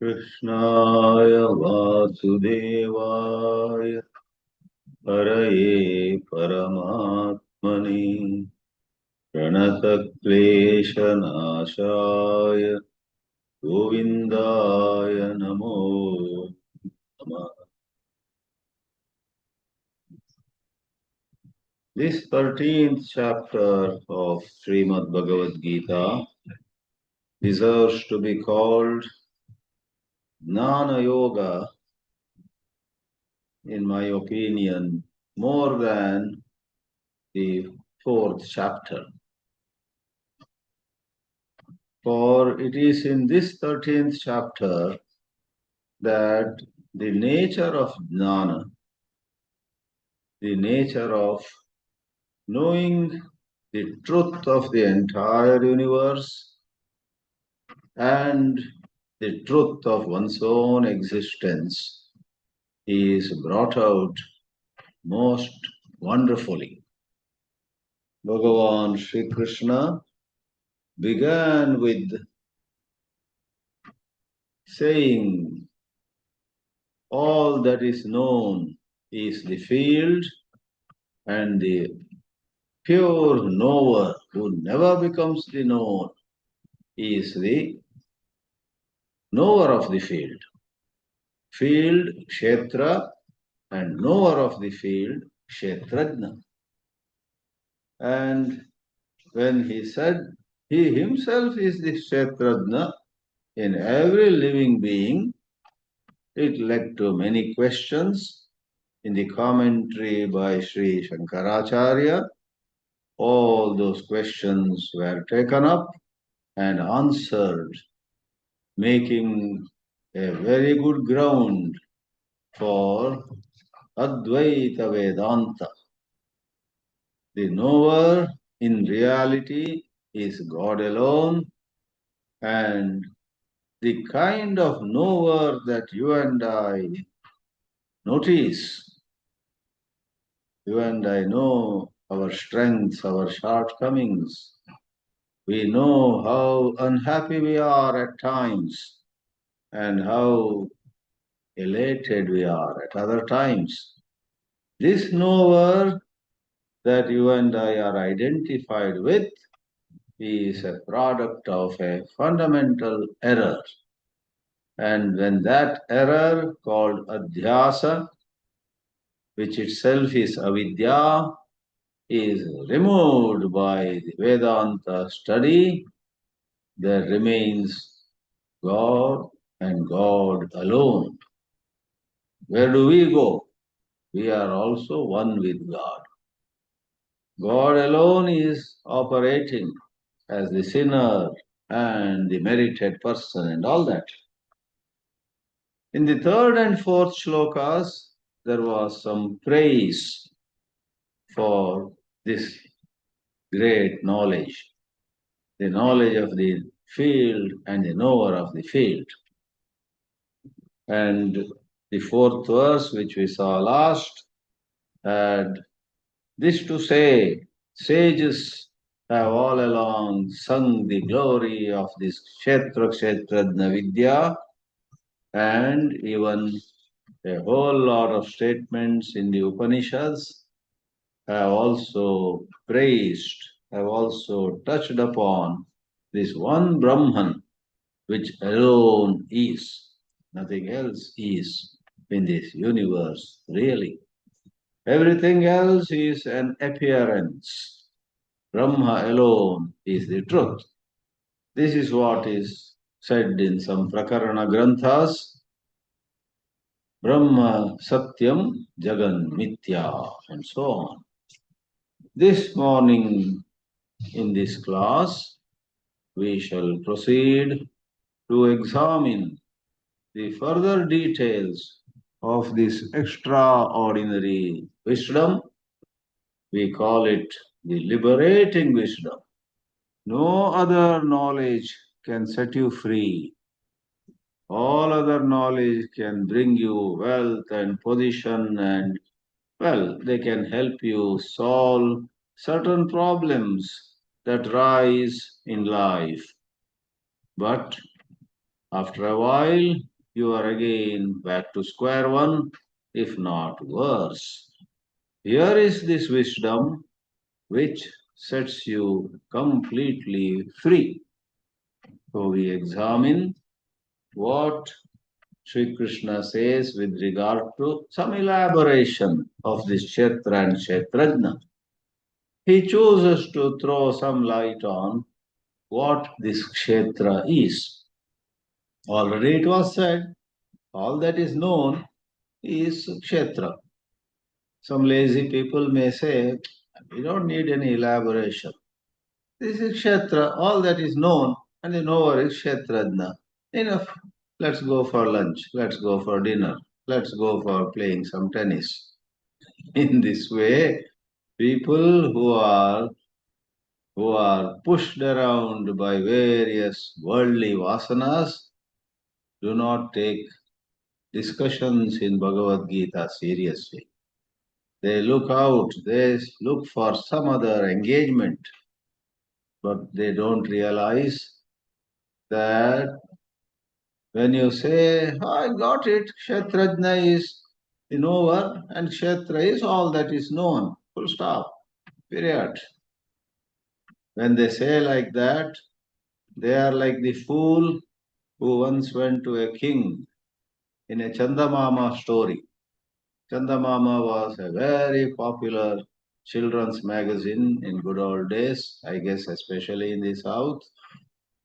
कृष्णाय वासुदेवाय हरये परमात्मने प्रणतक्लेशनाशाय गोविन्दाय नमो नमः. This 13th chapter of Srimad Bhagavad Geeta deserves to be called Jnana Yoga, in my opinion, more than the 4th chapter. For it is in this 13th chapter that the nature of Jnana, the nature of knowing the truth of the entire universe and the truth of one's own existence is brought out most wonderfully. Bhagavan Sri Krishna began with saying, all that is known is the field, and the pure knower who never becomes the known is the knower of the field. Field, Kshetra, and knower of the field, Kshetrajna. And when he said he himself is the Kshetrajna in every living being, it led to many questions. In the commentary by Sri Shankaracharya, all those questions were taken up and answered, making a very good ground for Advaita Vedanta. The knower in reality is God alone, and the kind of knower that you and I notice, you and I know our strengths, our shortcomings. We know how unhappy we are at times and how elated we are at other times. This knower that you and I are identified with is a product of a fundamental error. And when that error called adhyasa, which itself is avidya, is removed by the Vedanta study, there remains God and God alone. Where do we go? We are also one with God. God alone is operating as the sinner and the merited person and all that. In the third and fourth shlokas, there was some praise for this great knowledge, the knowledge of the field and the knower of the field. And the fourth verse, which we saw last, had this to say: sages have all along sung the glory of this Kshetra Kshetrajna Vidya, and even a whole lot of statements in the Upanishads have also praised, have also touched upon this one Brahman, which alone is, nothing else is in this universe, really. Everything else is an appearance. Brahma alone is the truth. This is what is said in some Prakarana Granthas. Brahma Satyam Jagan Mithya, and so on. This morning in this class, we shall proceed to examine the further details of this extraordinary wisdom. We call it the liberating wisdom. No other knowledge can set you free. All other knowledge can bring you wealth and position and Well, they can help you solve certain problems that rise in life. But after a while, you are again back to square one, if not worse. Here is this wisdom which sets you completely free. So we examine what Sri Krishna says with regard to some elaboration of this Kshetra and Kshetrajna. He chooses to throw some light on what this Kshetra is. Already it was said, all that is known is Kshetra. Some lazy people may say, we don't need any elaboration. This is Kshetra, all that is known, and the knower is Kshetrajna. Enough. Let's go for lunch. Let's go for dinner. Let's go for playing some tennis. In this way, people who are pushed around by various worldly vasanas do not take discussions in Bhagavad Gita seriously. They look out, they look for some other engagement, but they don't realize that when you say, I got it, Kshetrajna is the knower and Kshetra is all that is known, full stop, period. When they say like that, they are like the fool who once went to a king in a Chandamama story. Chandamama was a very popular children's magazine in good old days, I guess especially in the south.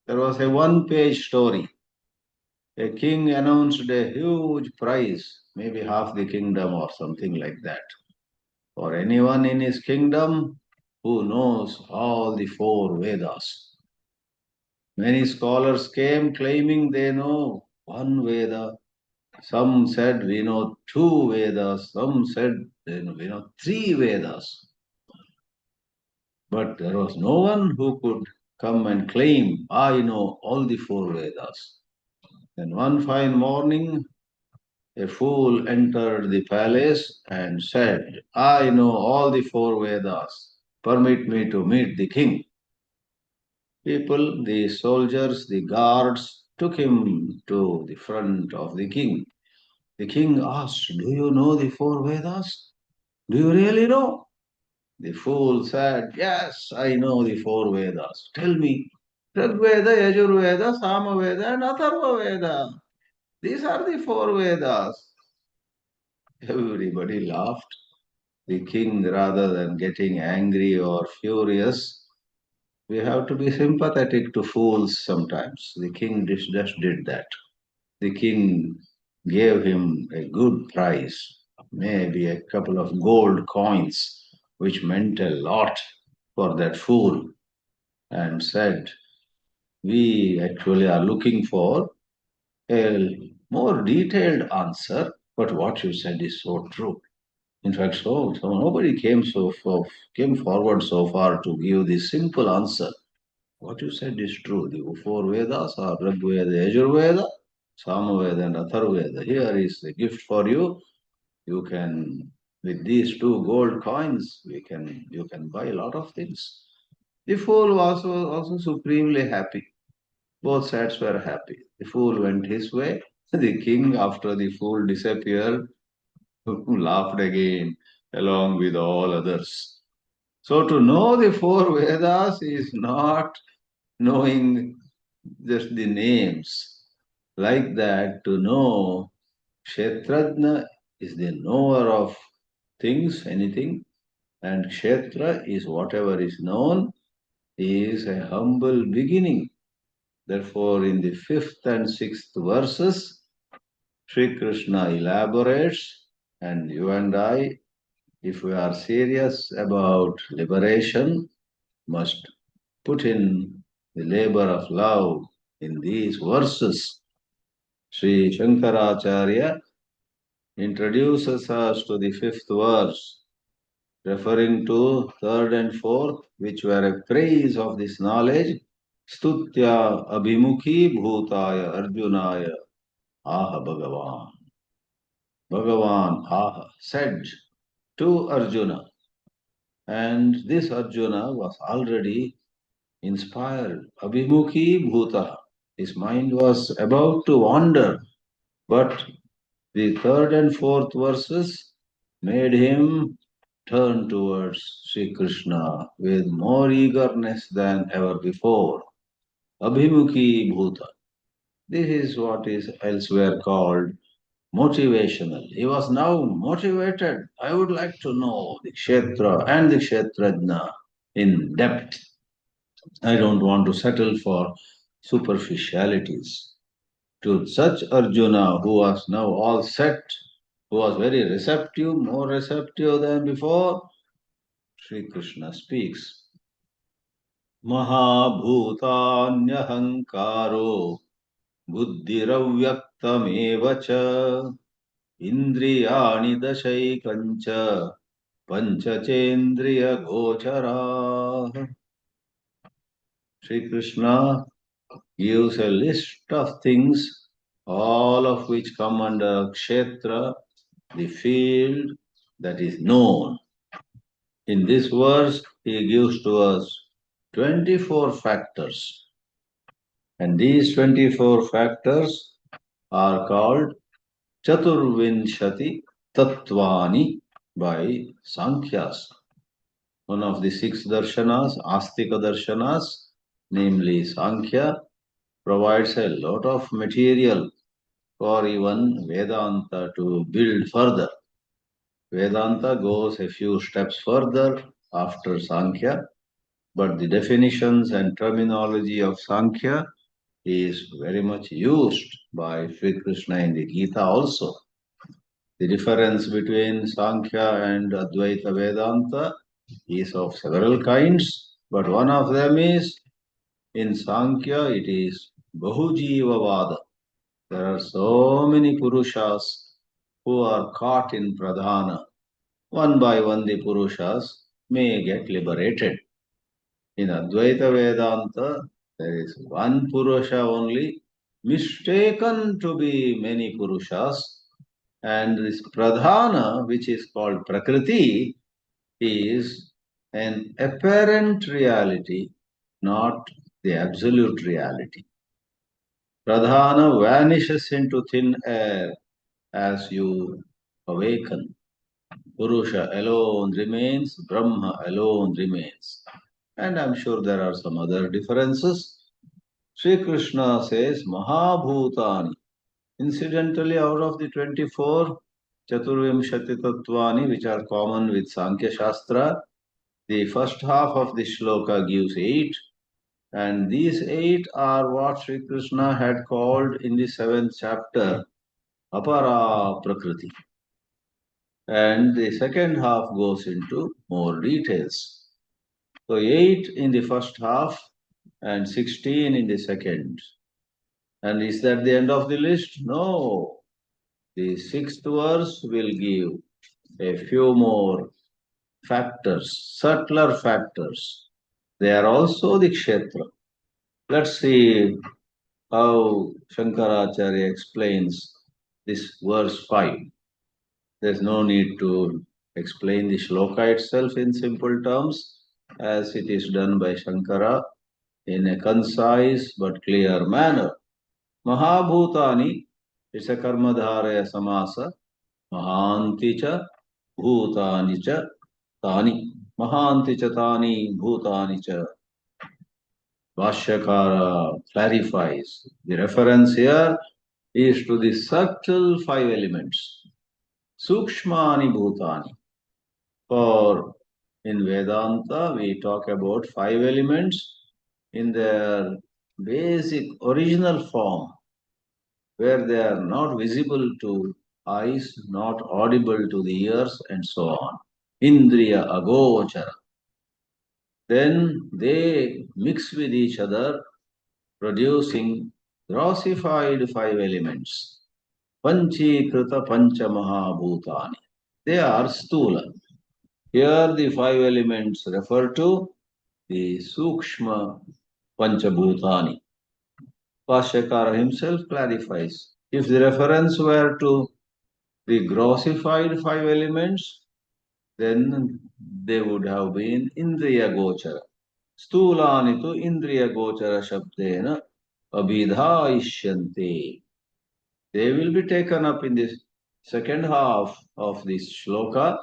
There was a one-page story. A king announced a huge prize, maybe half the kingdom or something like that, for anyone in his kingdom who knows all the four Vedas. Many scholars came claiming they know one Veda. Some said we know two Vedas. Some said we know three Vedas. But there was no one who could come and claim, I know all the four Vedas. Then one fine morning, a fool entered the palace and said, I know all the four Vedas. Permit me to meet the king. People, the soldiers, the guards, took him to the front of the king. The king asked, do you know the four Vedas? Do you really know? The fool said, yes, I know the four Vedas. Tell me, Rig Veda, Yajur Veda, Sama Veda, and Atharva Veda. These are the four Vedas. Everybody laughed. The king, rather than getting angry or furious, we have to be sympathetic to fools sometimes. The king just did that. The king gave him a good prize, maybe a couple of gold coins, which meant a lot for that fool, and said, we actually are looking for a more detailed answer, but what you said is so true. In fact, so nobody came forward so far to give the simple answer. What you said is true. The four Vedas are Rig Veda, Yajur Veda, Samaveda, and Atharvaveda. Here is the gift for you. You can, with these two gold coins, you can buy a lot of things. The fool was also supremely happy. Both sides were happy. The fool went his way. The king, after the fool disappeared, laughed again, along with all others. So to know the four Vedas is not knowing just the names. Like that, to know Kshetrajna is the knower of things, anything, and Kshetra is whatever is known, is a humble beginning. Therefore, in the fifth and sixth verses, Sri Krishna elaborates, and you and I, if we are serious about liberation, must put in the labor of love in these verses. Sri Shankaracharya introduces us to the fifth verse, referring to third and fourth, which were a praise of this knowledge. Stutya abhimukhi bhutaya arjunaya aha Bhagavan. Bhagavan aha said to Arjuna. And this Arjuna was already inspired. Abhimukhi bhuta. His mind was about to wander, but the third and fourth verses made him turn towards Sri Krishna with more eagerness than ever before. Abhimukhi bhuta. This is what is elsewhere called motivational. He was now motivated. I would like to know the Kshetra and the Kshetrajna in depth. I don't want to settle for superficialities. To such Arjuna, who was now all set, who was very receptive, more receptive than before, Sri Krishna speaks. Mahabhutanyahangkaro buddhiravyaktamev cha indriyani dashaikancha pancachendriya gochara. Sri Krishna gives a list of things, all of which come under kshetra, the field that is known. In this verse, he gives to us 24 factors. And these 24 factors are called Chaturvinshati Tattvani by Sankhyas. One of the six darshanas, Astika darshanas, namely Sankhya, provides a lot of material for even Vedanta to build further. Vedanta goes a few steps further after Sankhya, but the definitions and terminology of Sankhya is very much used by Sri Krishna in the Gita also. The difference between Sankhya and Advaita Vedanta is of several kinds, but one of them is in Sankhya it is Bahujivavada. There are so many Purushas who are caught in Pradhana. One by one the Purushas may get liberated. In Advaita Vedanta, there is one Purusha only, mistaken to be many Purushas, and this Pradhana, which is called Prakriti, is an apparent reality, not the absolute reality. Pradhana vanishes into thin air as you awaken. Purusha alone remains, Brahma alone remains. And I'm sure there are some other differences. Sri Krishna says Mahabhutani. Incidentally, out of the 24 Chaturvimshati Tattvani, which are common with Sankhya Shastra, the first half of the shloka gives 8, and these 8 are what Sri Krishna had called in the 7th chapter Apara Prakriti. And the second half goes into more details. So 8 in the first half and 16 in the second. And is that the end of the list? No. The 6th verse will give a few more factors, subtler factors. They are also the kshetra. Let's see how Shankaracharya explains this verse 5. There's no need to explain the shloka itself in simple terms, as it is done by Shankara in a concise but clear manner. Mahabhutani, it's a karmadharaya samasa. Mahanti cha bhutani cha tani. Mahanti cha tani bhutani cha. Bhashyakara clarifies. The reference here is to the subtle 5 elements. Sukshmani bhutani. For in Vedanta, we talk about 5 elements in their basic original form, where they are not visible to eyes, not audible to the ears, and so on. Indriya agochara. Then they mix with each other, producing grossified 5 elements. Panchikrita panchamaha bhutani. They are stula. Here the 5 elements refer to the sukshma panchabhutani. Bhashyakara himself clarifies. If the reference were to the grossified 5 elements, then they would have been Indriya Gochara. Stulani tu Indriya Gochara Shabdena Abhidhaishyante. They will be taken up in this second half of this shloka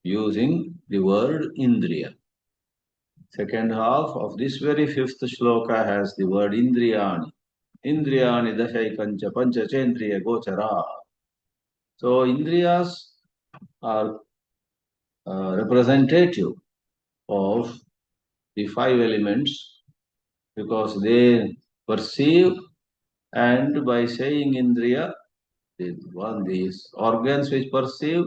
using the word Indriya. Second half of this very fifth shloka has the word Indriyani. Indriyani Dashaikancha Panchachendriya Gochara. So Indriyas are representative of the five elements because they perceive, and by saying Indriya, these organs which perceive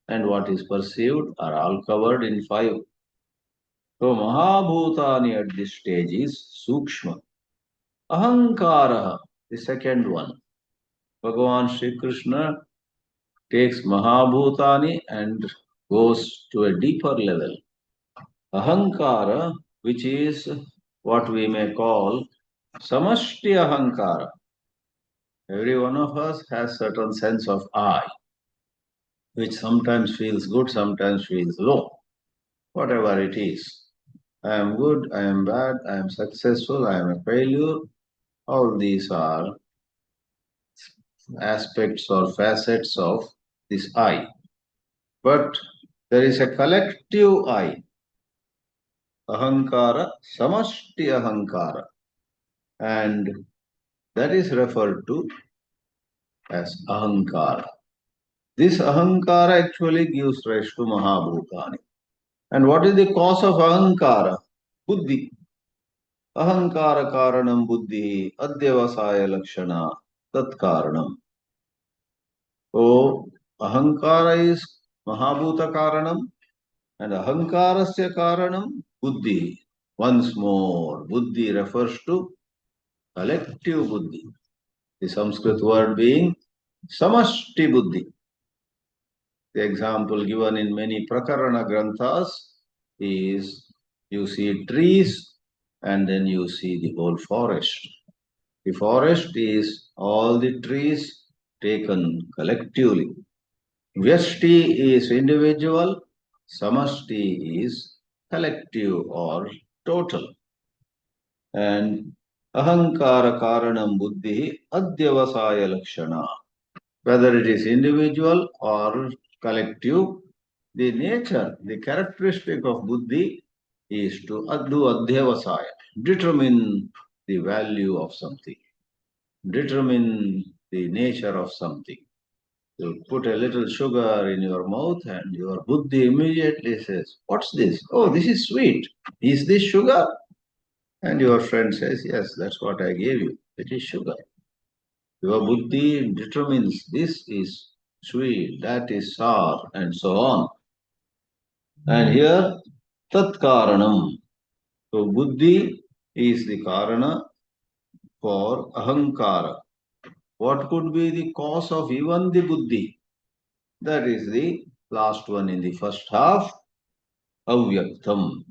and what is perceived are all covered in five. So Mahabhutani at this stage is Sukshma. Ahankara, the second one. Bhagavan Sri Krishna takes Mahabhutani and goes to a deeper level. Ahankara, which is what we may call Samashti Ahankara. Every one of us has certain sense of I, which sometimes feels good, sometimes feels low, whatever it is. I am good, I am bad, I am successful, I am a failure. All these are aspects or facets of this I. But there is a collective I, Ahankara, Samashti Ahankara, and that is referred to as Ahankara. This Ahankara actually gives rise to Mahabhutani. And what is the cause of Ahankara? Buddhi. Ahankara Karanam Buddhi Adyavasaya Lakshana Tat Karanam. So Ahankara is Mahabhuta Karanam and Ahankarasya Karanam Buddhi. Once more, Buddhi refers to collective Buddhi. The Sanskrit word being Samashti Buddhi. The example given in many Prakarana Granthas is you see trees and then you see the whole forest. The forest is all the trees taken collectively. Vyashti is individual, Samashti is collective or total. And Ahankara Karanam Buddhi Adyavasaya Lakshana. Whether it is individual or collective, the nature, the characteristic of Buddhi is to do Adhyavasaya, determine the value of something, determine the nature of something. You put a little sugar in your mouth and your Buddhi immediately says, "What's this? Oh, this is sweet. Is this sugar?" And your friend says, "Yes, that's what I gave you. It is sugar." Your Buddhi determines this is sweet, that is sour, and so on. And here, Tat Karanam. So, Buddhi is the Karana for Ahankara. What could be the cause of even the Buddhi? That is the last one in the first half, Avyaktam.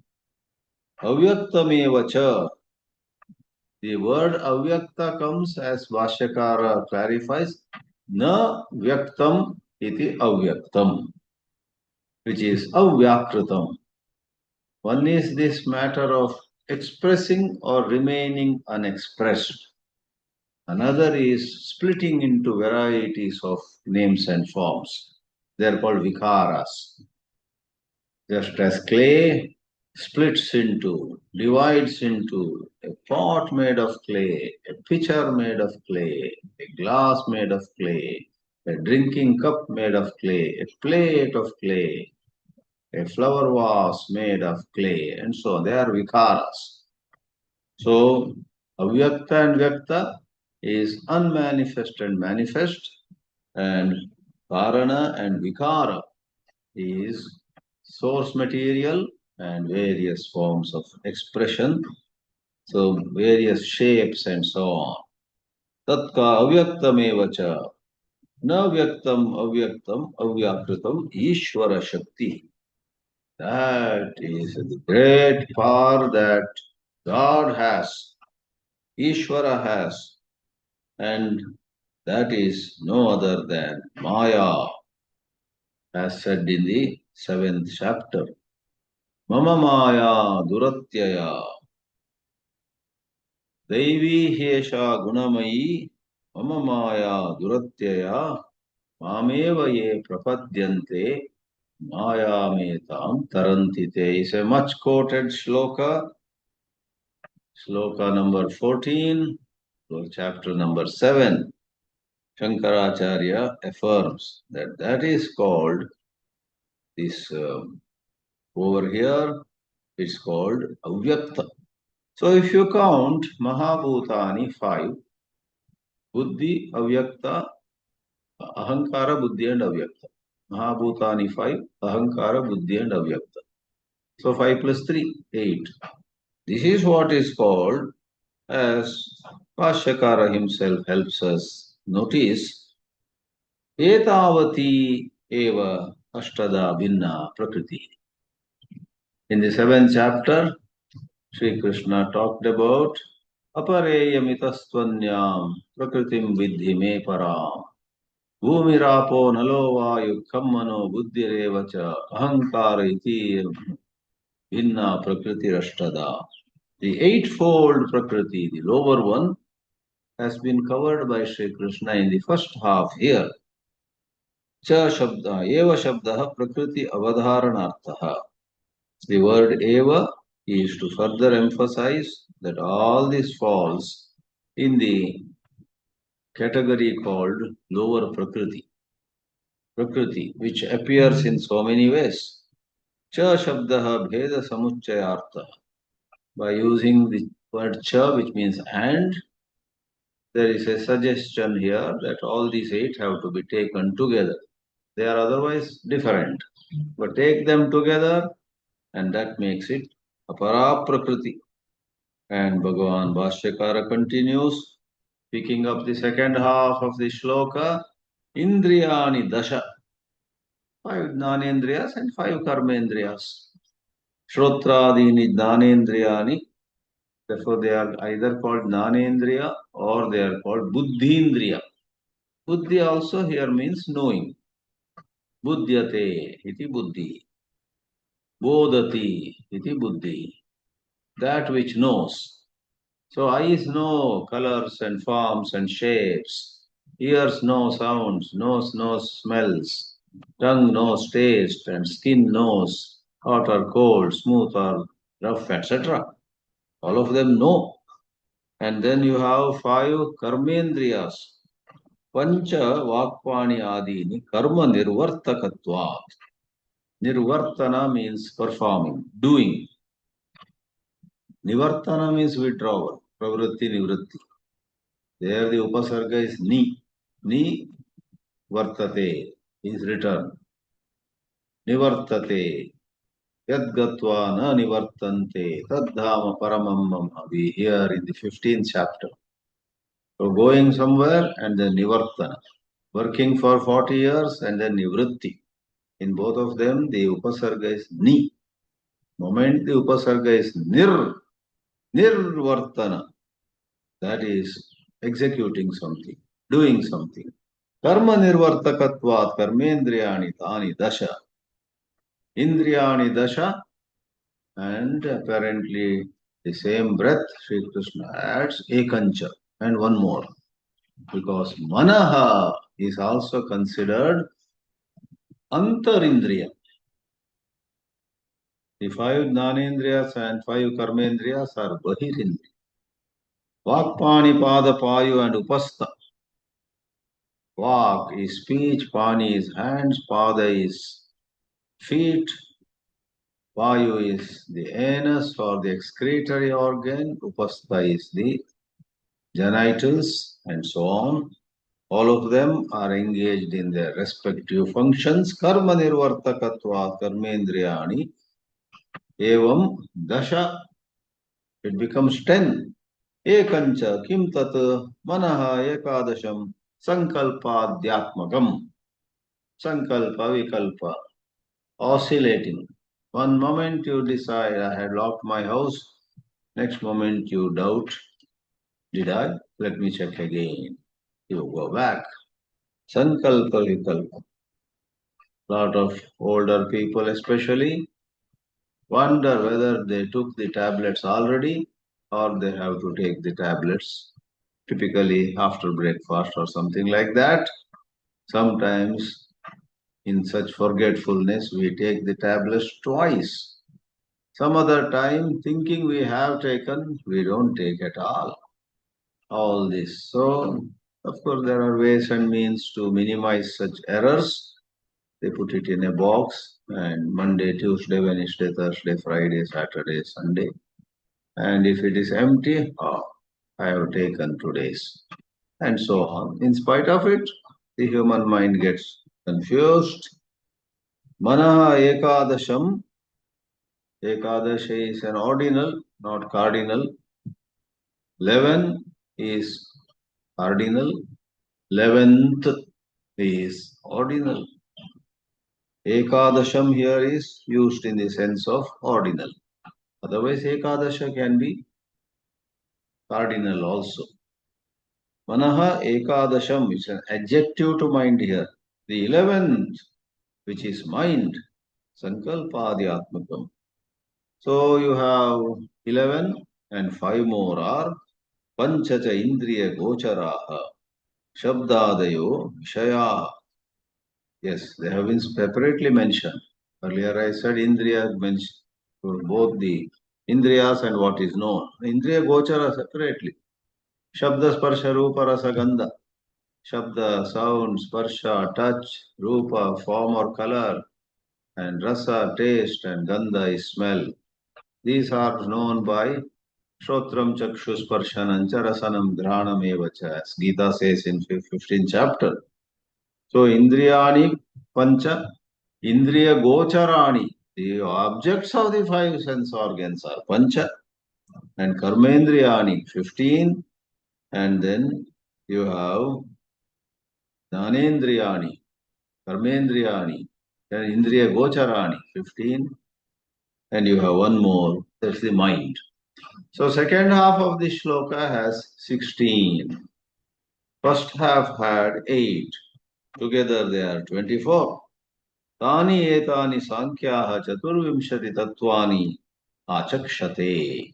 Avyaktamevacha. The word Avyakta comes as Bhashyakara clarifies, Na Vyaktam iti Avyaktam, which is Avyakritam. One is this matter of expressing or remaining unexpressed. Another is splitting into varieties of names and forms. They are called vikaras. Just as clay splits into, divides into a pot made of clay, a pitcher made of clay, a glass made of clay, a drinking cup made of clay, a plate of clay, a flower vase made of clay, and so on. They are vikaras. So, avyakta and vyakta is unmanifest and manifest, and karana and vikara is source material and various forms of expression, so various shapes and so on. Tatka avyaktamevacha, na vyaktam avyaktam avyakritam Ishvara Shakti. That is the great power that God has, Ishvara has, and that is no other than Maya, as said in the 7th chapter. Mama Maya Duratyaya Devi Hyesha Gunamayi Mama Maya Duratyaya Mameva Ye Prapadyante Maya Metam Tarantite is a much quoted shloka. Shloka number 14, chapter number 7. Shankaracharya affirms that that is called this over here, it's called avyakta. So if you count Mahabhutani 5, Buddhi, Avyakta, Ahankara, Buddhi and Avyakta. Mahabhutani 5, Ahankara, Buddhi and Avyakta. So 5 plus 3, 8. This is what is called, as Bhashyakara himself helps us notice, Etavati eva ashtada bhinna prakriti. In the 7th chapter, Sri Krishna talked about apareyamitastvanyam prakritim vidhi me param. Bhumirapo nalo vayu kammano buddhirevacha ahankara iti bhinna prakriti rashtada. The eightfold prakriti, the lower one, has been covered by Sri Krishna in the first half here. चरशब एवशब प्रकृति अवधारणार्थः. The word eva is to further emphasize that all this falls in the category called lower prakriti. Prakriti, which appears in so many ways. Cha shabdaha bheda samuchayartha. By using the word cha, which means and, there is a suggestion here that all these 8 have to be taken together. They are otherwise different. But take them together and that makes it apara prakriti. And Bhagavan Bhashyakara continues, picking up the second half of the shloka, Indriyani dasha. 5 jnanendriyas and 5 karmendriyas. Shrotradini jnanendriyani. Therefore, they are either called jnanendriya or they are called buddhindriya. Buddhi also here means knowing. Buddhyate iti buddhi. Bodhati iti buddhi. That which knows. So eyes know colors and forms and shapes. Ears know sounds, nose knows smells. Tongue knows taste and skin knows hot or cold, smooth or rough, etc. All of them know. And then you have 5 karmendriyas. Pancha vakpani adini karma nirvartakatvat. Nirvartana means performing, doing. Nivartana means withdrawal. Pravritti, nivritti. There the upasarga is ni. Ni vartate is return. Nivartate. Yadgatva na nivartante. Tadhama paramam mama. We hear in the 15th chapter. So going somewhere and then nivartana. Working for 40 years and then nivritti. In both of them, the upasarga is ni. Moment the upasarga is nirvartana. That is executing something, doing something. Karma nirvartakatvat karmendriyani tani dasha. Indriyani dasha, and apparently the same breath Sri Krishna adds ekancha and one more. Because manaha is also considered antarindriya. The 5 jnanendriyas and 5 karmendriyas are bahirindriya. Vakpani pada payu and upastha. Vak is speech, pani is hands, pada is feet, payu is the anus or the excretory organ, upastha is the genitals, and so on. All of them are engaged in their respective functions. Karma nirvartakatva karmendriyani evam dasha. It becomes 10. Ekancha kim tat manaha ekadasham sankalpadhyatmakam. Sankalpa vikalpa. Oscillating. One moment you decide, I had locked my house. Next moment you doubt, did I? Let me check again. You go back. Sankalpa vikalpa. lot of older people especially wonder whether they took the tablets already or they have to take the tablets typically after breakfast or something like that. Sometimes in such forgetfulness we take the tablets twice. Some other time thinking we have taken, we don't take at all this. So of course there are ways and means to minimize such errors. They put it in a box and Monday, Tuesday, Wednesday, Thursday, Friday, Saturday, Sunday. And if it is empty, I have taken today's. And so on. In spite of it, the human mind gets confused. Manaha ekadasham. Ekadasha is an ordinal, not cardinal. 11 is cardinal. 11th is ordinal. Ekadasham here is used in the sense of ordinal. Otherwise, Ekadasha can be cardinal also. Manaha Ekadasham is an adjective to mind here. The 11th, which is mind, Sankalpadhyatmakam. So you have 11 and 5 more are Panchacha Indriya Gocharaha, Shabdadayo Vishaya. Yes, they have been separately mentioned. Earlier I said Indriya mentioned for both the Indriyas and what is known. Indriya Gochara separately. Shabda Sparsha Rupa Rasa Gandha. Shabda, sound, Sparsha, touch, Rupa, form or color, and Rasa, taste, and Gandha is smell. These are known by Shrotram Chakshus Sparshanancha Rasanam Dhranam Evacha, as Gita says in 15th chapter. So Indriyani Pancha, Indriya Gocharani, the objects of the 5 sense organs are Pancha, and Karmendriyani 15, and then you have Jnanendriyani, Karmendriyani, then Indriya Gocharani 15, and you have one more, that's the mind. So second half of the shloka has 16. First half had 8. Together they are 24. Tani etani sankyaha chaturvimshati tattvani achakshate.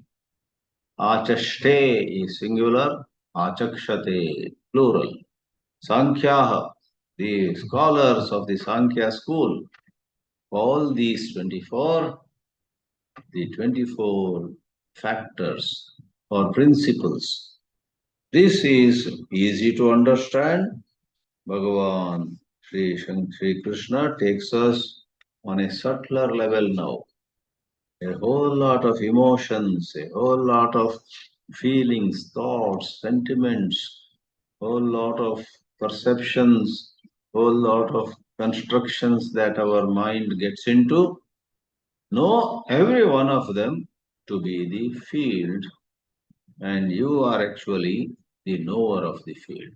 Achashte is singular, achakshate plural. Sankyaha, the scholars of the Sankhya school, all these 24, the 24 factors or principles. This is easy to understand. Bhagavan Sri Krishna takes us on a subtler level now. A whole lot of emotions, a whole lot of feelings, thoughts, sentiments, whole lot of perceptions, whole lot of constructions that our mind gets into. Know every one of them to be the field, and you are actually the knower of the field.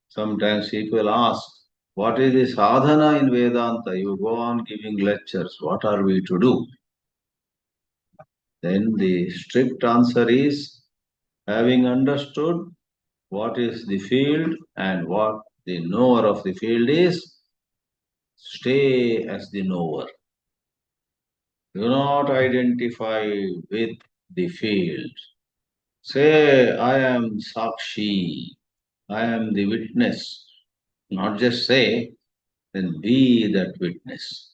Sometimes people ask, what is the sadhana in Vedanta? You go on giving lectures. What are we to do? Then the strict answer is, having understood what is the field and what the knower of the field is, stay as the knower. Do not identify with the field. Say, I am Sakshi, I am the witness. Not just say, then be that witness.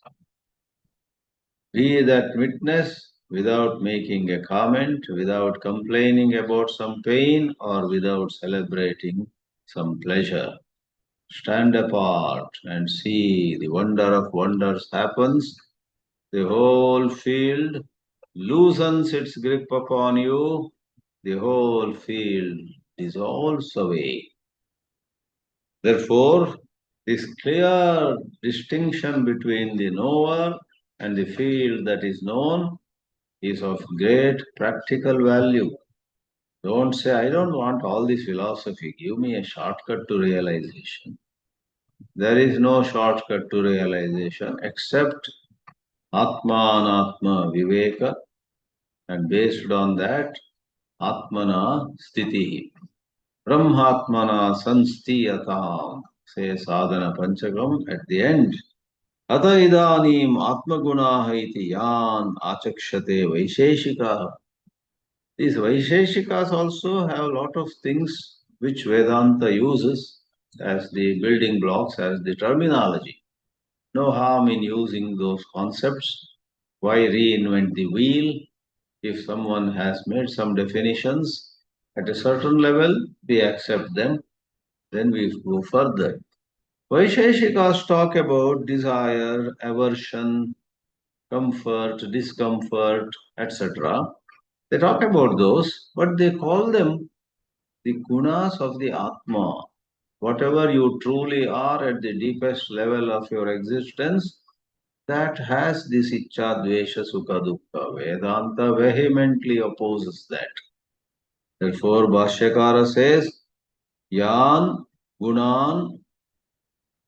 Be that witness without making a comment, without complaining about some pain, or without celebrating some pleasure. Stand apart and see the wonder of wonders happens. The whole field loosens its grip upon you. The whole field dissolves away. Therefore, this clear distinction between the knower and the field that is known is of great practical value. Don't say, I don't want all this philosophy. Give me a shortcut to realization. There is no shortcut to realization except Atmanatma Viveka, and based on that, Atmana Sthiti. Brahmatmana Sanstiyatam, say Sadhana Panchakam at the end. Ata idanim atmagunaha iti yan achakshate vaisheshikaha. These vaisheshikas also have a lot of things which Vedanta uses as the building blocks, as the terminology. No harm in using those concepts. Why reinvent the wheel? If someone has made some definitions at a certain level, we accept them, then we go further. Vaisheshikas talk about desire, aversion, comfort, discomfort, etc. They talk about those, but they call them the gunas of the Atma. Whatever you truly are at the deepest level of your existence, that has this Ichcha, Dvesha, Sukha, Dukkha. Vedanta vehemently opposes that. Therefore, Bhashyakara says, Yan Gunan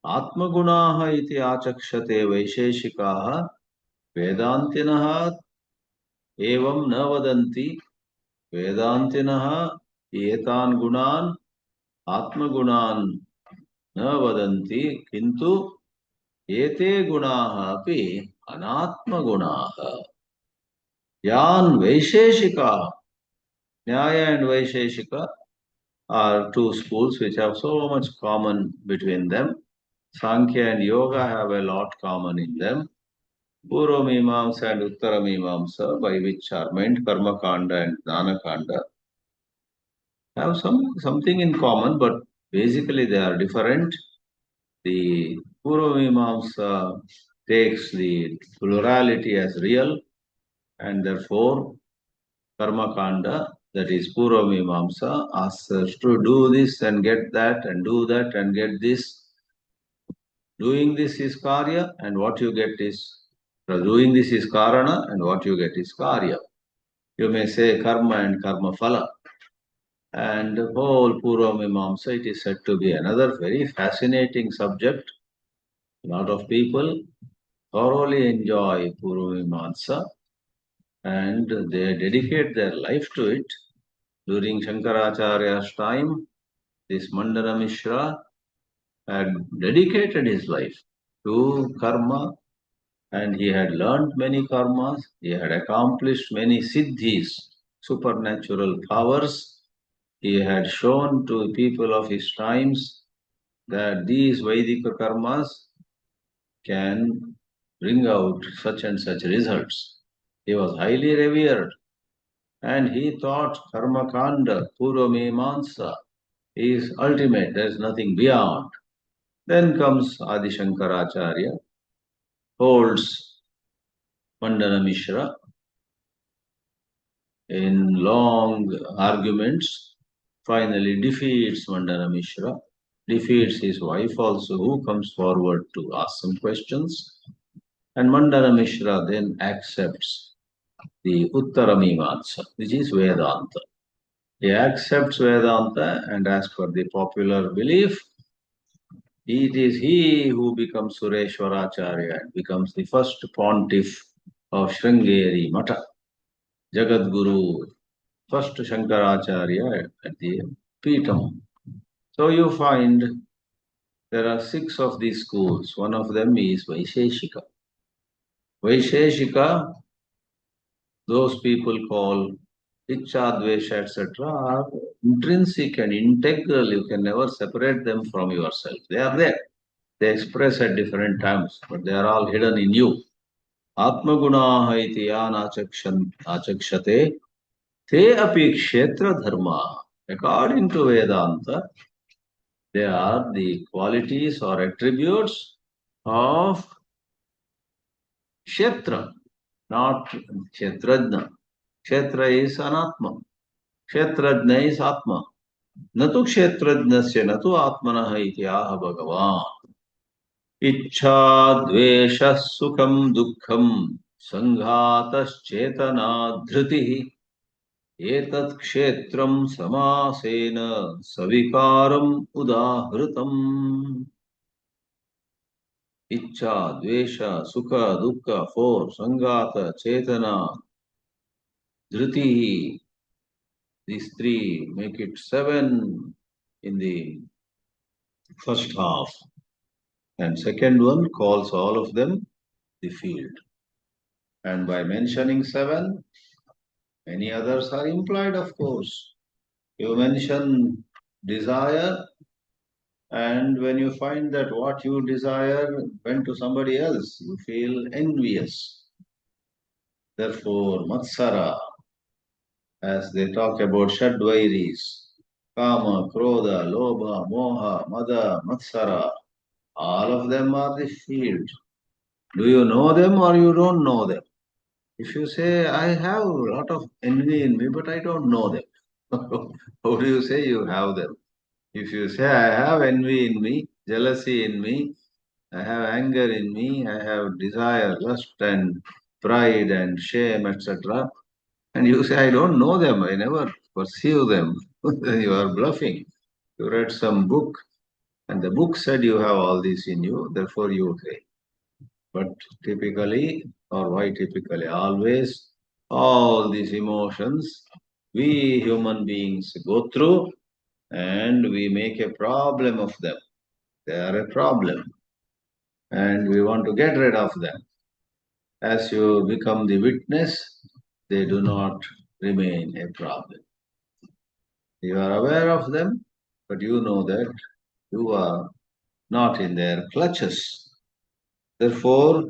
Atmagunaha iti achakshate vaisheshikaha Vedantinaha evam na vadanti Vedantinaha etan gunan Atmagunan na vadanti kintu ete gunaha api anatmagunaha. Yan vaisheshikaha. Nyaya and Vaisheshika are two schools which have so much common between them. Sankhya and Yoga have a lot common in them. Purva Mimamsa and Uttara Mimamsa, by which are meant Karma Kanda and Jnana Kanda, have something in common, but basically they are different. The Purva Mimamsa takes the plurality as real, and therefore Karma Kanda, that is Purva Mimamsa, asks us to do this and get that, and do that and get this. Doing this is Karya, and what you get is doing this is Karana, and what you get is Karya. You may say Karma and Karma Phala. And the whole Purva Mimamsa, it is said to be another very fascinating subject. A lot of people thoroughly enjoy Purva Mimamsa and they dedicate their life to it. During Shankaracharya's time, this Mandana Mishra had dedicated his life to karma and he had learned many karmas, he had accomplished many siddhis, supernatural powers. He had shown to people of his times that these Vedic karmas can bring out such and such results. He was highly revered and he thought karma kanda, purva mimamsa is ultimate, there is nothing beyond. Then comes Adi Shankaracharya, holds Mandana Mishra in long arguments, finally defeats Mandana Mishra, defeats his wife also, who comes forward to ask some questions. And Mandana Mishra then accepts the Uttara Mimamsa, which is Vedanta. He accepts Vedanta, and as per the popular belief, it is he who becomes Sureshwaracharya and becomes the first pontiff of Sringeri Mata, Jagadguru, first Shankaracharya at the Peetham. So you find there are 6 of these schools. One of them is Vaisheshika. Vaisheshika, those people call Ichcha, Dvesha, etc., are intrinsic and integral. You can never separate them from yourself. They are there. They express at different times, but they are all hidden in you. Atmagunaha iti yan achakshate te api kshetra dharma. According to Vedanta, they are the qualities or attributes of kshetra, not kshetrajna. Kshetra is anatma. Kshetrajna is atma. Natu kshetrajnasya natu atmanah iti aha Bhagavan. इच्छा द्वेष सुखम दुखम संघातश्चेतना धृतिः एतत् क्षेत्रं समासेन सविकारम् उदाहृतम् इच्छा द्वेष सुख दुख 4 संघात चेतना धृतिः these 3 make it 7 in the first half And second one calls all of them the field. And by mentioning 7, many others are implied, of course. You mention desire, and when you find that what you desire went to somebody else, you feel envious. Therefore, Matsara, as they talk about Shadvairis, Kama, Krodha, Lobha, Moha, Mada, Matsara, all of them are the field. Do you know them or you don't know them? If you say, I have a lot of envy in me, but I don't know them, how do you say you have them? If you say, I have envy in me, jealousy in me, I have anger in me, I have desire, lust, and pride, and shame, etc., and you say, I don't know them, I never perceive them, then you are bluffing. You read some book, and the book said you have all these in you, therefore you say. But typically, or why typically, always, all these emotions we human beings go through and we make a problem of them. They are a problem and we want to get rid of them. As you become the witness, they do not remain a problem. You are aware of them, but you know that you are not in their clutches. Therefore,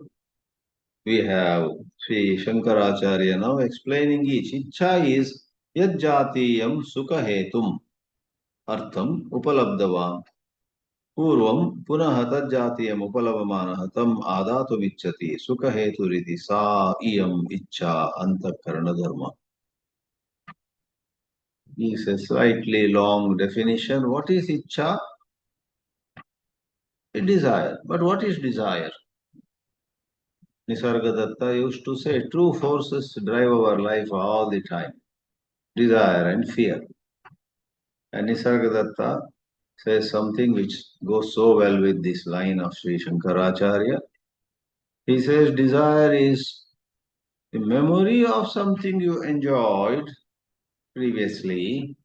we have Sri Shankaracharya now explaining each. Ichcha is yajjatiyam sukhahetum artham upalabdavam पूर्वं पुनः तज्जातीयम् उपलभमानः तम् आदातुमिच्छति सुखहेतुरिति सा इयम् इच्छा अंतःकरणधर्म. Is a slightly long definition. What is ichcha? A desire. But what is desire? Nisargadatta used to say true forces drive our life all the time. Desire and fear. And Nisargadatta says something which goes so well with this line of Sri Shankaracharya. He says desire is the memory of something you enjoyed previously,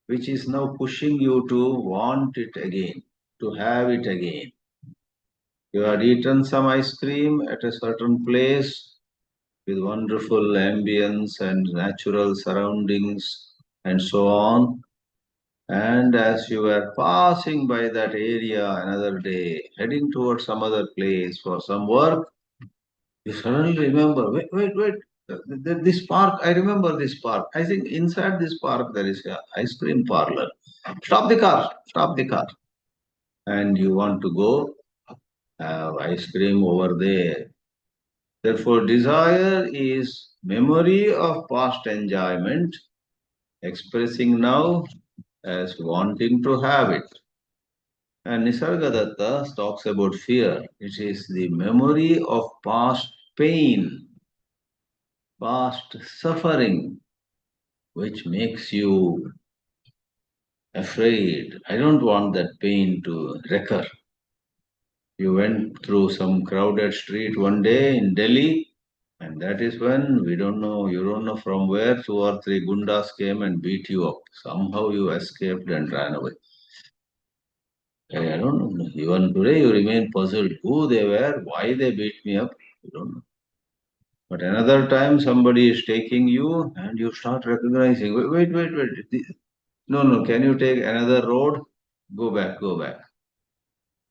which is now pushing you to want it again, to have it again. You had eaten some ice cream at a certain place with wonderful ambience and natural surroundings and so on. And as you were passing by that area another day, heading towards some other place for some work, you suddenly remember, wait, this park, I remember this park. I think inside this park there is an ice cream parlor. Stop the car. And you want to go have ice cream over there. Therefore, desire is memory of past enjoyment, expressing now as wanting to have it. And Nisargadatta talks about fear. It is the memory of past pain, past suffering, which makes you afraid. I don't want that pain to recur. You went through some crowded street one day in Delhi, and that is when you don't know from where 2 or 3 gundas came and beat you up. Somehow you escaped and ran away. I don't know. Even today you remain puzzled who they were, why they beat me up. You don't know. But another time somebody is taking you and you start recognizing, wait. No, can you take another road? Go back.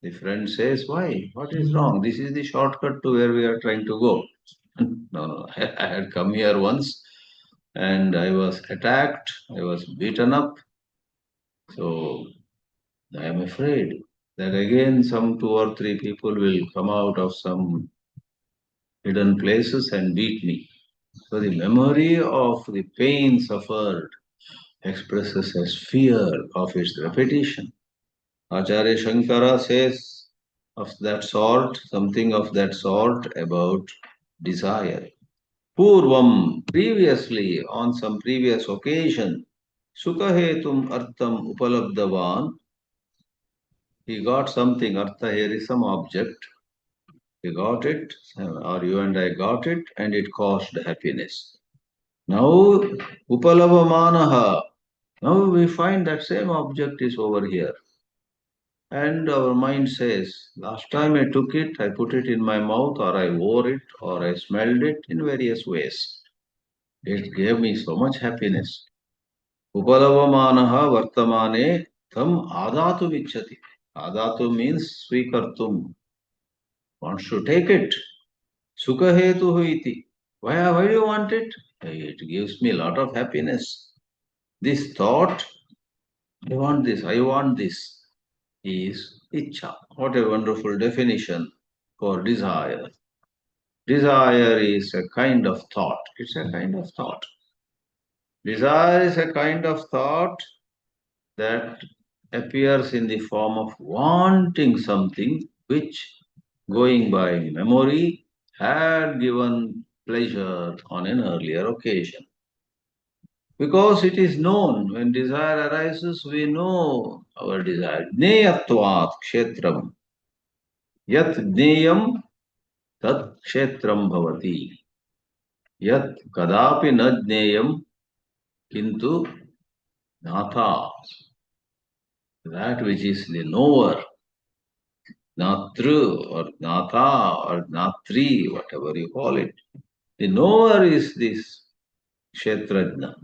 The friend says, why? What is wrong? This is the shortcut to where we are trying to go. No, I had come here once and I was attacked, I was beaten up. So I am afraid that again some 2 or 3 people will come out of some hidden places and beat me. So the memory of the pain suffered expresses as fear of its repetition. Acharya Shankara says of that sort, something of that sort about desire. Purvam, previously, on some previous occasion, Sukhahetum Artham Upalabdavan, he got something, Artha here is some object, he got it, or you and I got it, and it caused happiness. Now, Upalabhamanaha, now we find that same object is over here. And our mind says, last time I took it, I put it in my mouth, or I wore it, or I smelled it in various ways. It gave me so much happiness. Upalavamanaha vartamane tam adatu vichati. Adatu means swikartum, wants to take it. Sukhahetu iti. Why do you want it? It gives me a lot of happiness. This thought, I want this, is ichcha. What a wonderful definition for desire. Desire is a kind of thought. It's a kind of thought. Desire is a kind of thought that appears in the form of wanting something which, going by memory, had given pleasure on an earlier occasion. Because it is known, when desire arises, we know our desire. Jneyatvat kshetram. Yat jneyam tat kshetram bhavati. Yat kadapi na jneyam kintu natha. That which is the knower, natru or natha or natri, whatever you call it. The knower is this kshetrajna.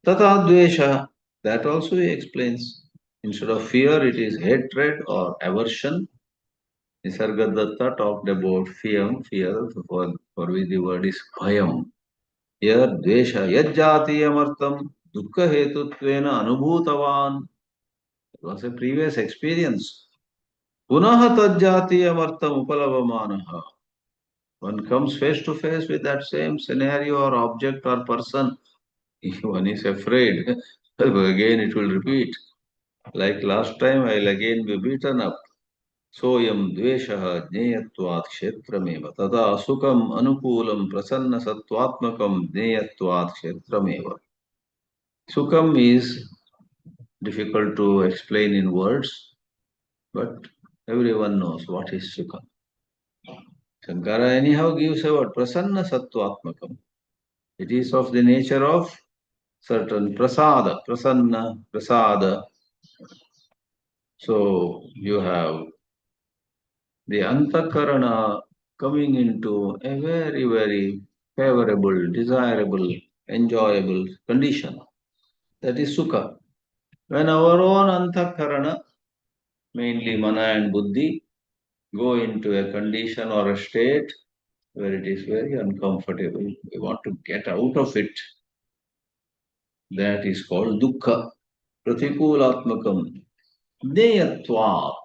Tata dvesha, that also he explains. Instead of fear, it is hatred or aversion. Nisargadatta talked about fear, for which the word is bhayam. Here, dvesha, yajjatiyamartam, dukkha hetutvena anubhutavan. It was a previous experience. Punaha tajjatiyamartam upalavamanaha. One comes face to face with that same scenario or object or person. One is afraid. Again it will repeat. Like last time, I'll again be beaten up. Soyam dveshaha jneyatvat kshetrameva. Tada sukam anukulam prasanna sattvatmakam jneyatvat kshetrameva. Sukam is difficult to explain in words, but everyone knows what is sukam. Shankara anyhow gives a word, prasanna sattvatmakam. It is of the nature of certain prasada, prasanna, prasada. So you have the antakarana coming into a very, very favorable, desirable, enjoyable condition. That is sukha. When our own antakarana, mainly mana and buddhi, go into a condition or a state where it is very uncomfortable, we want to get out of it. That is called dukkha. Pratikulatmakam. Jneyatvat.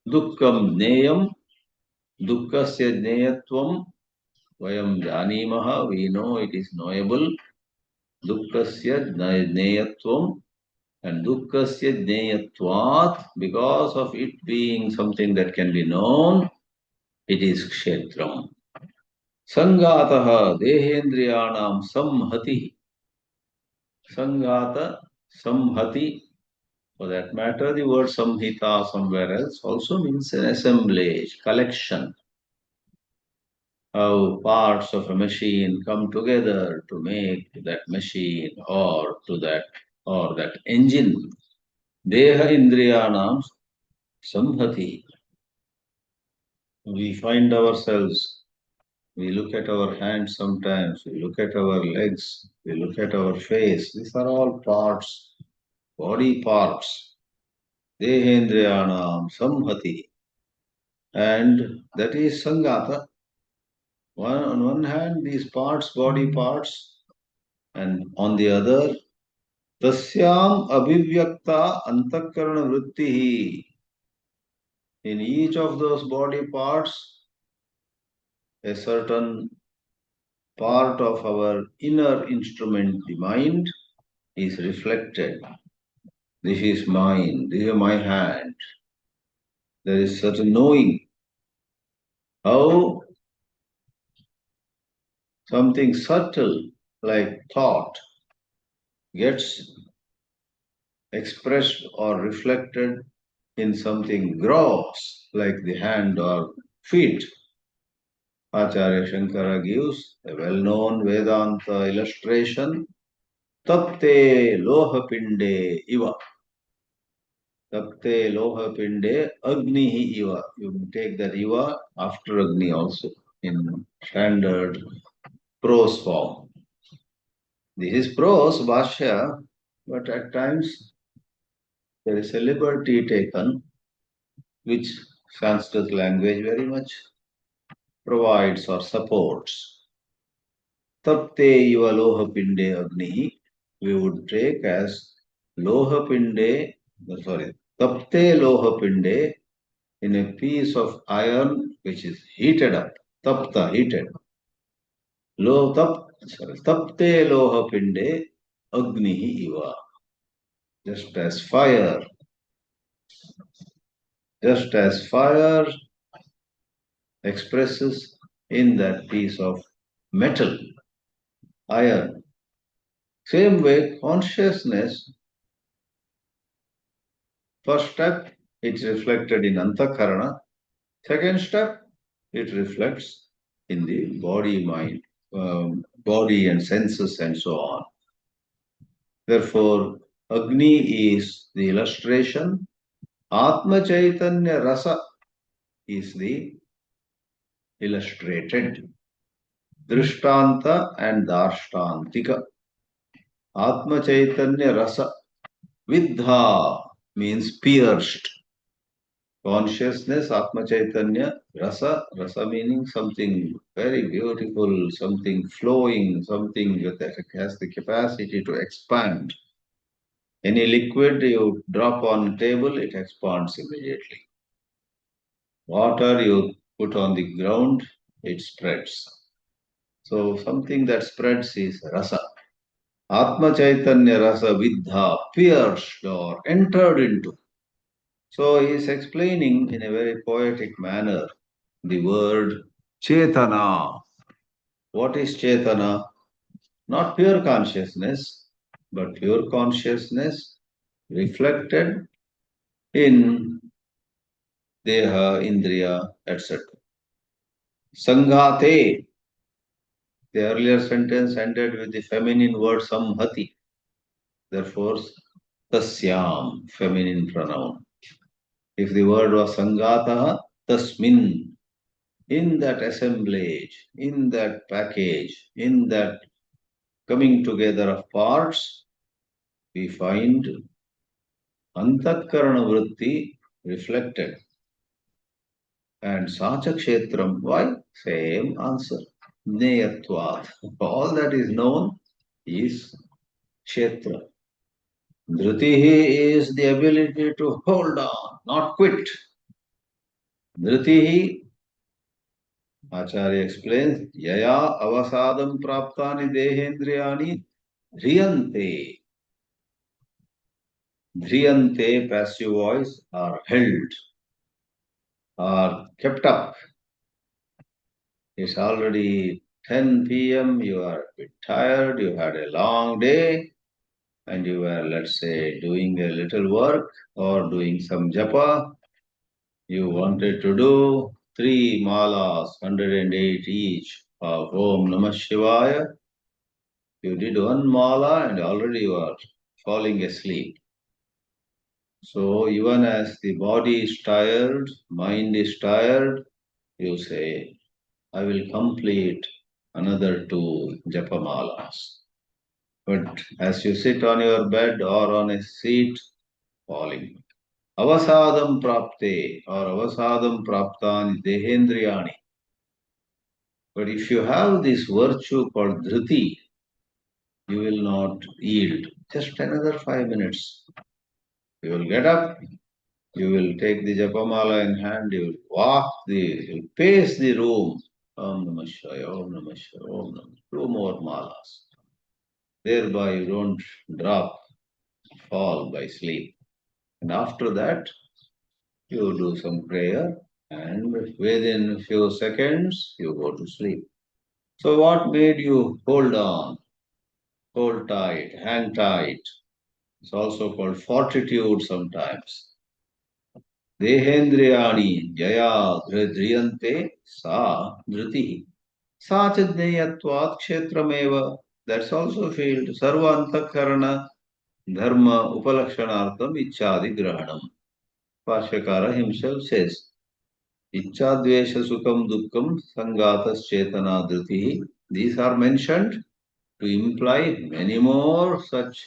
Dukkam jneyam. Dukkasya jneyatvam. Vayam janimaha. We know it is knowable. Dukkasya jneyatvam. And dukkasya jneyatvat. Because of it being something that can be known, it is kshetram. Sangataha dehendriyanam samhati. Sangata samhati. For that matter, the word samhita somewhere else also means an assemblage, collection. How parts of a machine come together to make that machine or that engine. Deha indriyanam samhati. We find ourselves, we look at our hands sometimes, we look at our legs, we look at our face. These are all parts, body parts. Dehendriyanam samhati. And that is Sangata. On one hand, these parts, body parts, and on the other, Tasyam Abhivyakta Antakarana Vrittihi. In each of those body parts, a certain part of our inner instrument, the mind, is reflected. This is mine, this is my hand. There is certain knowing. How something subtle like thought gets expressed or reflected in something gross like the hand or feet. Acharya Shankara gives a well-known Vedanta illustration, Tapte Lohapinde Iva. Tapte loha pinde agnihi iva. You take that iva after agni also in standard prose form. This is prose, Bhashya, but at times there is a liberty taken which Sanskrit language very much provides or supports. Tapte iva lohapinde agni, we would take as lohapinde, sorry, tapte lohapinde, in a piece of iron which is heated up, tapta, heated. Tapte lohapinde agni iva. Just as fire expresses in that piece of metal, iron. Same way, consciousness, first step, it's reflected in antakarana. Second step, it reflects in the body, mind, body and senses and so on. Therefore, Agni is the illustration. Atma Chaitanya Rasa is the illustrated. Drishtanta and Darshtantika. Atma Chaitanya Rasa. Vidha means pierced. Consciousness, Atma Chaitanya, rasa meaning something very beautiful, something flowing, something that has the capacity to expand. Any liquid you drop on the table, it expands immediately. Water you put on the ground, it spreads. So something that spreads is rasa. Atma Chaitanya rasa vidha, pierced or entered into. So he is explaining in a very poetic manner the word Chetana. What is Chetana? Not pure consciousness, but pure consciousness reflected in Deha, Indriya, etc. Sanghate. The earlier sentence ended with the feminine word samhati. Therefore, tasyam, feminine pronoun. If the word was sangataha, tasmin, in that assemblage, in that package, in that coming together of parts, we find antakarana vritti reflected. And sacha kshetram, why? Same answer. Jneyatvat. All that is known is kshetra. Dhritihi is the ability to hold on, not quit. Dhritihi, Acharya explains, yaya avasadam praptani dehendriyani dhriyante. Dhriyante, passive voice, are held, are kept up. It's already 10 p.m., you are a bit tired, you had a long day, and you were, let's say, doing a little work or doing some japa. You wanted to do 3 malas, 108 each of Om Namah Shivaya. You did 1 mala and already you are falling asleep. So even as the body is tired, mind is tired, you say, I will complete another 2 japamalas. But as you sit on your bed or on a seat, falling. Avasadam prapte or avasadam praptani dehendriyani. But if you have this virtue called dhriti, you will not yield. Just another 5 minutes. You will get up, you will take the japamala in hand, you will you will pace the room. Om Namah Shivaya, Om Namah Shivaya, Om Namah Shivaya. 2 more malas. Thereby you don't fall by sleep. And after that, you do some prayer and within a few seconds, you go to sleep. So what made you hold on, hold tight, hang tight? It's also called fortitude sometimes. Dehendriyani jaya dhriyante sa dhritihi. Sa chadneyatvat kshetrameva. That's also field. Sarva antakarana dharma upalakshanartham ichchadi grahanam. Bhashyakara himself says, Ichchadvesha Sukham Dukkam Sangatas Chetana Dhriti. These are mentioned to imply many more such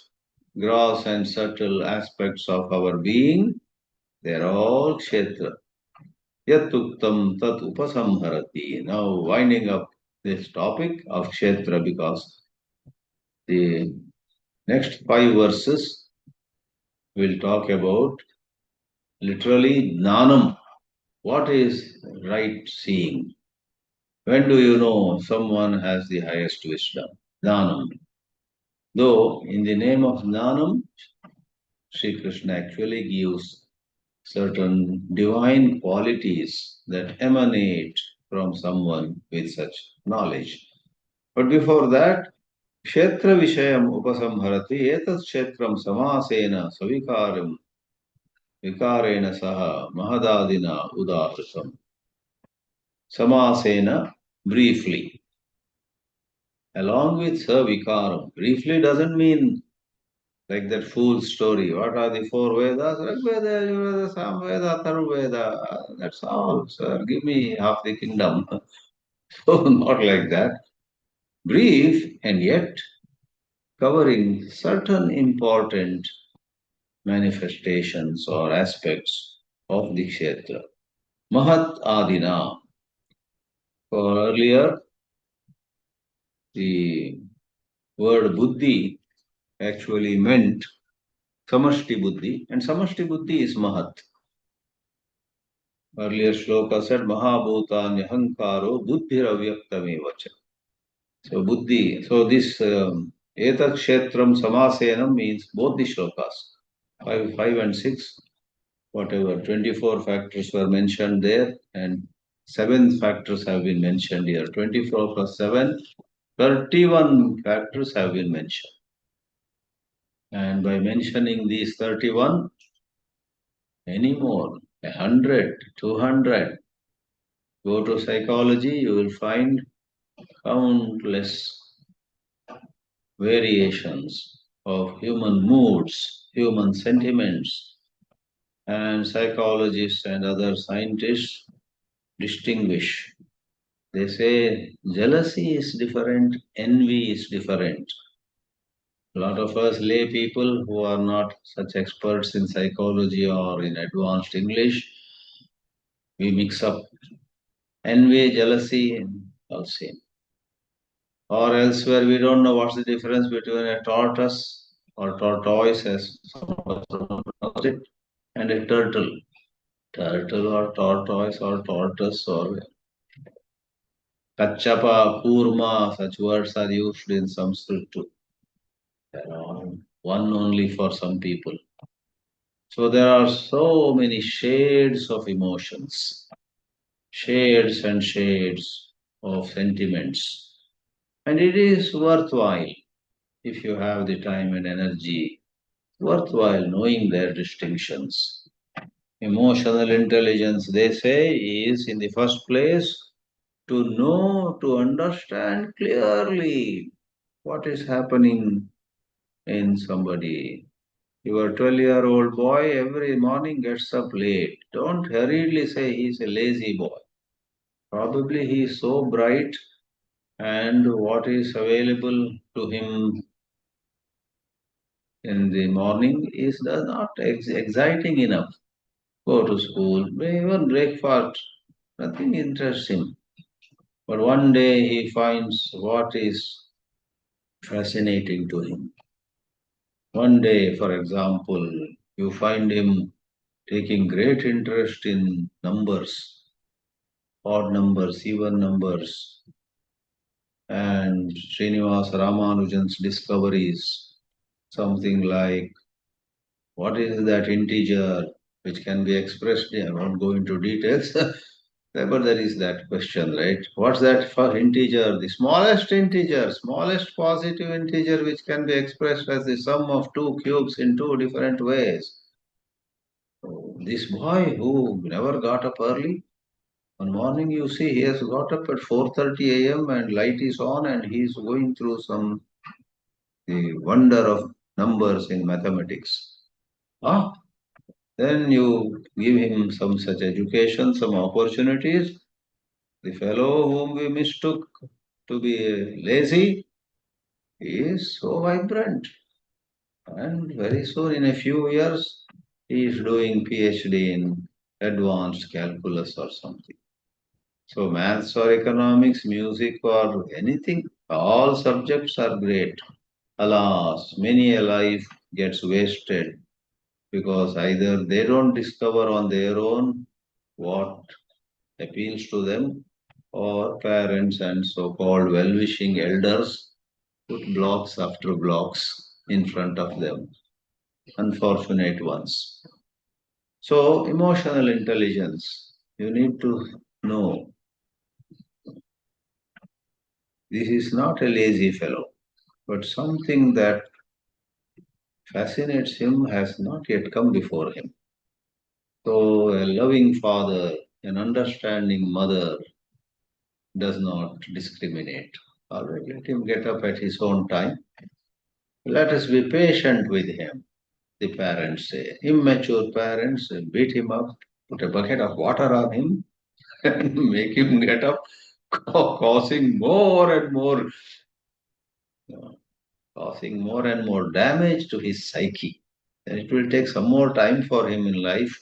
gross and subtle aspects of our being. They are all Kshetra. Yat Uktam Tat Upasamharati. Now winding up this topic of Kshetra, because the next 5 verses will talk about literally Jnanam. What is right seeing? When do you know someone has the highest wisdom? Jnanam. Though in the name of Jnanam, Sri Krishna actually gives certain divine qualities that emanate from someone with such knowledge. But before that, Kshetra Vishayam Upasamharati Etat Kshetram Samasena Savikaram Vikarena Saha Mahadadina Udahritam. Samasena, briefly. Along with Savikaram. Briefly doesn't mean like that fool story. What are the 4 Vedas? Rigveda, Yajurveda, Samveda, Atharvaveda. That's all, sir. Give me half the kingdom. So, not like that. Brief and yet covering certain important manifestations or aspects of the Kshetra. Mahat Adina. For earlier, the word Buddhi actually meant Samashti Buddhi, and Samashti Buddhi is Mahat. Earlier shloka said Mahabhuta Nyahankaro Buddhir Avyaktamevacha. So Buddhi, so this Etat Kshetram Samasenam means both the shlokas, 5 and 6, whatever, 24 factors were mentioned there, and 7 factors have been mentioned here. 24 plus 7, 31 factors have been mentioned. And by mentioning these 31, any more, 100, 200, go to psychology, you will find countless variations of human moods, human sentiments, and psychologists and other scientists distinguish. They say jealousy is different, envy is different. A lot of us lay people who are not such experts in psychology or in advanced English, we mix up envy, jealousy, and all same. Or elsewhere, we don't know what's the difference between a tortoise or tortoise, as some of us pronounce it, and a turtle. Turtle or tortoise or tortoise or kachapa, kurma, such words are used in Sanskrit too. There are one only for some people. So there are so many shades of emotions, shades and shades of sentiments. And it is worthwhile, if you have the time and energy, worthwhile knowing their distinctions. Emotional intelligence, they say, is in the first place to know, to understand clearly what is happening in somebody. Your 12-year-old boy every morning gets up late. Don't hurriedly say he's a lazy boy. Probably he is so bright, and what is available to him in the morning is not exciting enough. Go to school, even breakfast, nothing interests him. But one day he finds what is fascinating to him. One day, for example, you find him taking great interest in numbers, odd numbers, even numbers, and Srinivasa Ramanujan's discoveries, something like what is that integer which can be expressed? I won't go into details, but there is that question, right? What's that for integer? The smallest integer, smallest positive integer which can be expressed as the sum of two cubes in two different ways. So this boy who never got up early, one morning you see he has got up at 4:30 a.m. and light is on and he is going through the wonder of numbers in mathematics. Ah, Then you give him some such education, some opportunities. The fellow whom we mistook to be lazy is so vibrant. And very soon, in a few years, he is doing PhD in advanced calculus or something. So maths or economics, music or anything, all subjects are great. Alas, many a life gets wasted because either they don't discover on their own what appeals to them, or parents and so-called well-wishing elders put blocks after blocks in front of them. Unfortunate ones. So emotional intelligence, you need to know this is not a lazy fellow, but something that fascinates him has not yet come before him. So a loving father, an understanding mother does not discriminate. All right, let him get up at his own time. Let us be patient with him, the parents say. Immature parents beat him up, put a bucket of water on him, and make him get up, causing more and more, causing more and more damage to his psyche. And it will take some more time for him in life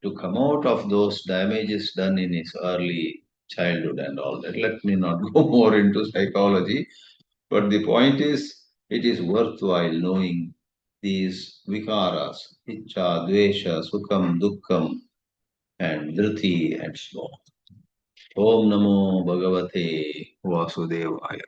to come out of those damages done in his early childhood and all that. Let me not go more into psychology, but the point is, it is worthwhile knowing these vikaras, icha, dvesha, sukham, dukkham, and dhriti, and so on. Om Namo Bhagavate Vasudevaya.